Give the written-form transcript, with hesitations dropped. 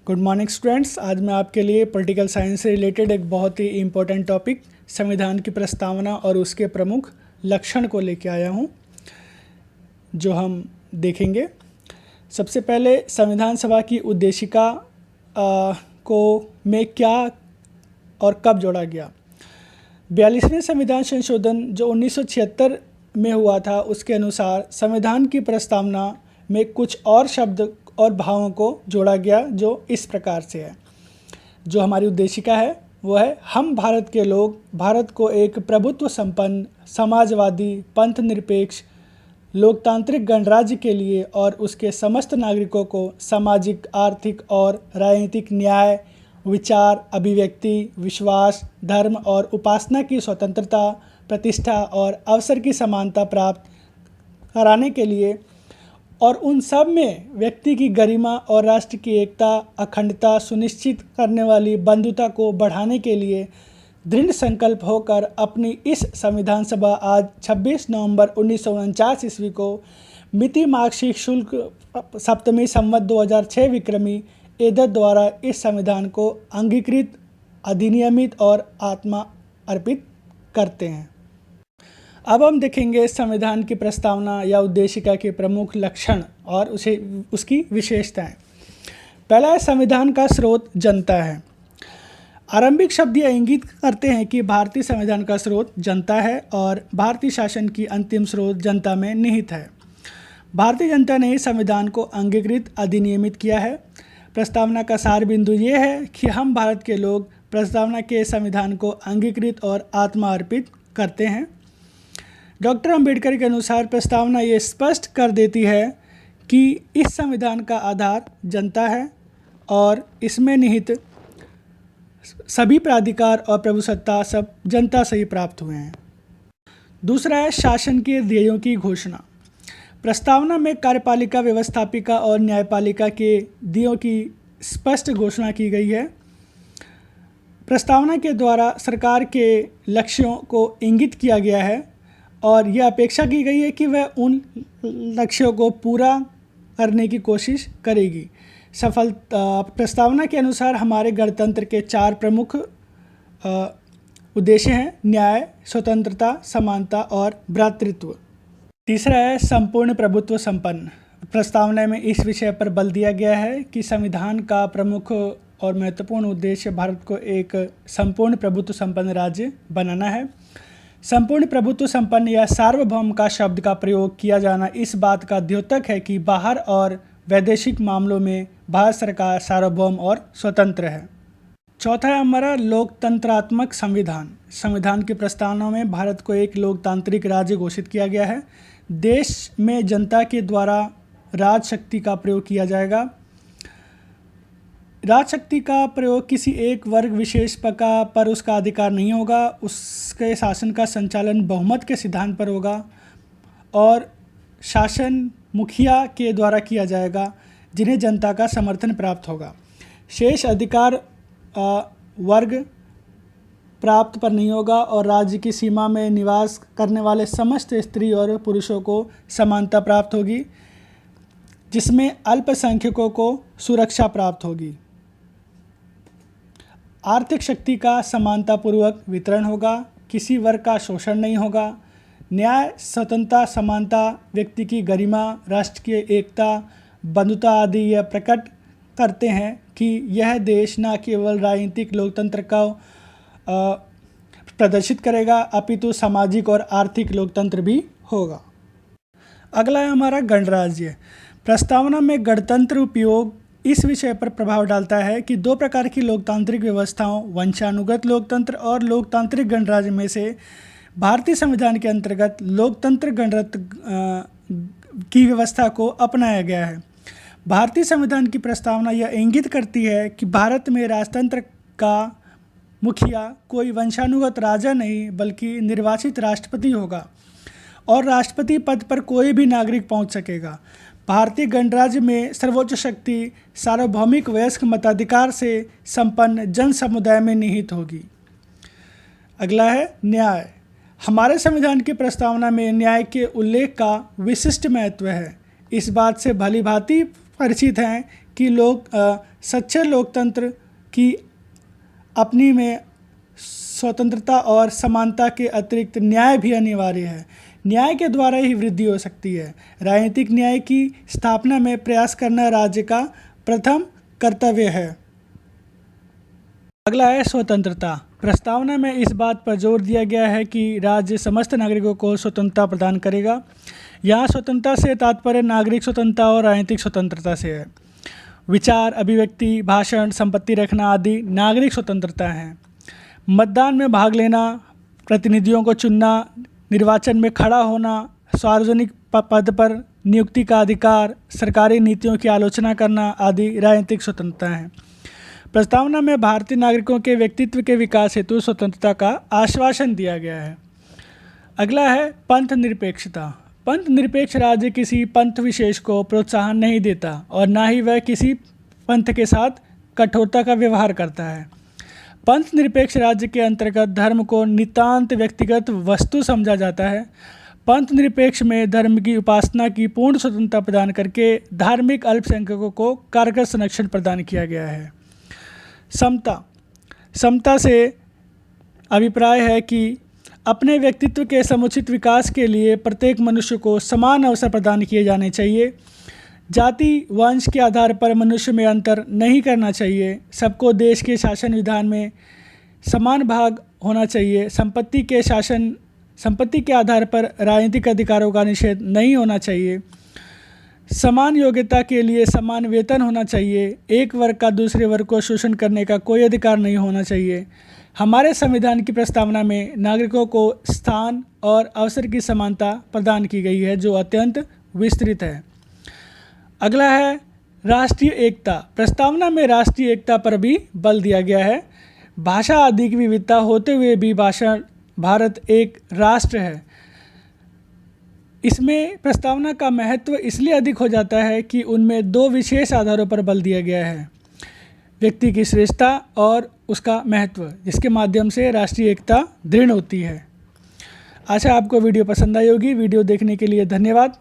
Good morning students. आज मैं आपके लिए पॉलिटिकल साइंस से रिलेटेड एक बहुत ही इम्पोर्टेंट टॉपिक संविधान की प्रस्तावना और उसके प्रमुख लक्षण को लेकर आया हूं, जो हम देखेंगे। सबसे पहले संविधान सभा की उद्देशिका को में क्या और कब जोड़ा गया। 42वें संविधान संशोधन जो 1976 में हुआ था, उसके अनुसार संविधान की प्रस्तावना में कुछ और शब्द और भावों को जोड़ा गया, जो इस प्रकार से है। जो हमारी उद्देशिका है वो है, हम भारत के लोग भारत को एक प्रभुत्व संपन्न, समाजवादी, पंथ निरपेक्ष, लोकतांत्रिक गणराज्य के लिए और उसके समस्त नागरिकों को सामाजिक, आर्थिक और राजनीतिक न्याय, विचार, अभिव्यक्ति, विश्वास, धर्म और उपासना की स्वतंत्रता, प्रतिष्ठा और अवसर की समानता प्राप्त कराने के लिए और उन सब में व्यक्ति की गरिमा और राष्ट्र की एकता, अखंडता सुनिश्चित करने वाली बंधुता को बढ़ाने के लिए दृढ़ संकल्प होकर अपनी इस संविधान सभा आज 26 नवंबर 1949 ईस्वी को मिति मार्गशीर्ष शुल्क सप्तमी संवत 2006 विक्रमी एदत द्वारा इस संविधान को अंगीकृत, अधिनियमित और आत्मा अर्पित करते हैं। अब हम देखेंगे संविधान की प्रस्तावना या उद्देशिका के प्रमुख लक्षण और उसकी विशेषताएं। पहला है, संविधान का स्रोत जनता है। आरंभिक शब्द यह इंगित करते हैं कि भारतीय संविधान का स्रोत जनता है और भारतीय शासन की अंतिम स्रोत जनता में निहित है। भारतीय जनता ने इस संविधान को अंगीकृत, अधिनियमित किया है। प्रस्तावना का सार बिंदु ये है कि हम भारत के लोग प्रस्तावना के संविधान को अंगीकृत और आत्मा अर्पित करते हैं। डॉक्टर अंबेडकर के अनुसार प्रस्तावना ये स्पष्ट कर देती है कि इस संविधान का आधार जनता है और इसमें निहित सभी प्राधिकार और प्रभुसत्ता सब जनता से ही प्राप्त हुए हैं। दूसरा है, शासन के ध्येयों की घोषणा। प्रस्तावना में कार्यपालिका, व्यवस्थापिका और न्यायपालिका के ध्येयों की स्पष्ट घोषणा की गई है। प्रस्तावना के द्वारा सरकार के लक्ष्यों को इंगित किया गया है और यह अपेक्षा की गई है कि वह उन लक्ष्यों को पूरा करने की कोशिश करेगी। प्रस्तावना के अनुसार हमारे गणतंत्र के 4 प्रमुख उद्देश्य हैं: न्याय, स्वतंत्रता, समानता और भ्रातृत्व। तीसरा है, संपूर्ण प्रभुत्व संपन्न। प्रस्तावना में इस विषय पर बल दिया गया है कि संविधान का प्रमुख और महत्वपूर्ण उद्देश्य भारत को एक संपूर्ण प्रभुत्व संपन्न राज्य बनाना है। संपूर्ण प्रभुत्व संपन्न या सार्वभौम का शब्द का प्रयोग किया जाना इस बात का द्योतक है कि बाहर और वैदेशिक मामलों में भारत सरकार सार्वभौम और स्वतंत्र है। चौथा है हमारा लोकतंत्रात्मक संविधान। संविधान की प्रस्तावना में भारत को एक लोकतांत्रिक राज्य घोषित किया गया है। देश में जनता के द्वारा राजशक्ति का प्रयोग किया जाएगा। राजशक्ति का प्रयोग किसी एक वर्ग विशेष पर उसका अधिकार नहीं होगा। उसके शासन का संचालन बहुमत के सिद्धांत पर होगा और शासन मुखिया के द्वारा किया जाएगा, जिन्हें जनता का समर्थन प्राप्त होगा। शेष अधिकार वर्ग प्राप्त पर नहीं होगा और राज्य की सीमा में निवास करने वाले समस्त स्त्री और पुरुषों को समानता प्राप्त होगी, जिसमें अल्पसंख्यकों को सुरक्षा प्राप्त होगी। आर्थिक शक्ति का समानतापूर्वक वितरण होगा, किसी वर्ग का शोषण नहीं होगा। न्याय, स्वतंत्रता, समानता, व्यक्ति की गरिमा, राष्ट्र की एकता, बंधुता आदि यह प्रकट करते हैं कि यह देश न केवल राजनीतिक लोकतंत्र का प्रदर्शित करेगा, अपितु सामाजिक और आर्थिक लोकतंत्र भी होगा। अगला है हमारा गणराज्य। प्रस्तावना में गणतंत्र उपयोग इस विषय पर प्रभाव डालता है कि 2 प्रकार की लोकतांत्रिक व्यवस्थाओं, वंशानुगत लोकतंत्र और लोकतांत्रिक गणराज्य में से भारतीय संविधान के अंतर्गत लोकतंत्र गणराज्य की व्यवस्था को अपनाया गया है। भारतीय संविधान की प्रस्तावना यह इंगित करती है कि भारत में राजतंत्र का मुखिया कोई वंशानुगत राजा नहीं बल्कि निर्वाचित राष्ट्रपति होगा और राष्ट्रपति पद पर कोई भी नागरिक पहुंच सकेगा। भारतीय गणराज्य में सर्वोच्च शक्ति सार्वभौमिक वयस्क मताधिकार से संपन्न जन समुदाय में निहित होगी। अगला है न्याय। हमारे संविधान की प्रस्तावना में न्याय के उल्लेख का विशिष्ट महत्व है। इस बात से भली भांति परिचित हैं कि लोग सच्चे लोकतंत्र की अपनी में स्वतंत्रता और समानता के अतिरिक्त न्याय भी अनिवार्य है। न्याय के द्वारा ही वृद्धि हो सकती है। राजनीतिक न्याय की स्थापना में प्रयास करना राज्य का प्रथम कर्तव्य है। अगला है स्वतंत्रता। प्रस्तावना में इस बात पर जोर दिया गया है कि राज्य समस्त नागरिकों को स्वतंत्रता प्रदान करेगा। यहाँ स्वतंत्रता से तात्पर्य नागरिक स्वतंत्रता और राजनीतिक स्वतंत्रता से है। विचार, अभिव्यक्ति, भाषण, संपत्ति रखना आदि नागरिक स्वतंत्रता हैं। मतदान में भाग लेना, प्रतिनिधियों को चुनना, निर्वाचन में खड़ा होना, सार्वजनिक पद पर नियुक्ति का अधिकार, सरकारी नीतियों की आलोचना करना आदि राजनीतिक स्वतंत्रता हैं। प्रस्तावना में भारतीय नागरिकों के व्यक्तित्व के विकास हेतु स्वतंत्रता का आश्वासन दिया गया है। अगला है पंथ निरपेक्षता। पंथ निरपेक्ष राज्य किसी पंथ विशेष को प्रोत्साहन नहीं देता और ना ही वह किसी पंथ के साथ कठोरता का व्यवहार करता है। पंथ निरपेक्ष राज्य के अंतर्गत धर्म को नितांत व्यक्तिगत वस्तु समझा जाता है। पंथ निरपेक्ष में धर्म की उपासना की पूर्ण स्वतंत्रता प्रदान करके धार्मिक अल्पसंख्यकों को कारगर संरक्षण प्रदान किया गया है। समता से अभिप्राय है कि अपने व्यक्तित्व के समुचित विकास के लिए प्रत्येक मनुष्य को समान अवसर प्रदान किए जाने चाहिए। जाति, वंश के आधार पर मनुष्य में अंतर नहीं करना चाहिए। सबको देश के शासन विधान में समान भाग होना चाहिए। संपत्ति के आधार पर राजनीतिक अधिकारों का निषेध नहीं होना चाहिए। समान योग्यता के लिए समान वेतन होना चाहिए। एक वर्ग का दूसरे वर्ग को शोषण करने का कोई अधिकार नहीं होना चाहिए। हमारे संविधान की प्रस्तावना में नागरिकों को स्थान और अवसर की समानता प्रदान की गई है, जो अत्यंत विस्तृत है। अगला है राष्ट्रीय एकता। प्रस्तावना में राष्ट्रीय एकता पर भी बल दिया गया है। भाषा आदि की विविधता होते हुए भी भारत एक राष्ट्र है। इसमें प्रस्तावना का महत्व इसलिए अधिक हो जाता है कि उनमें दो विशेष आधारों पर बल दिया गया है: व्यक्ति की श्रेष्ठता और उसका महत्व, जिसके माध्यम से राष्ट्रीय एकता दृढ़ होती है। आशा आपको वीडियो पसंद आई होगी। वीडियो देखने के लिए धन्यवाद।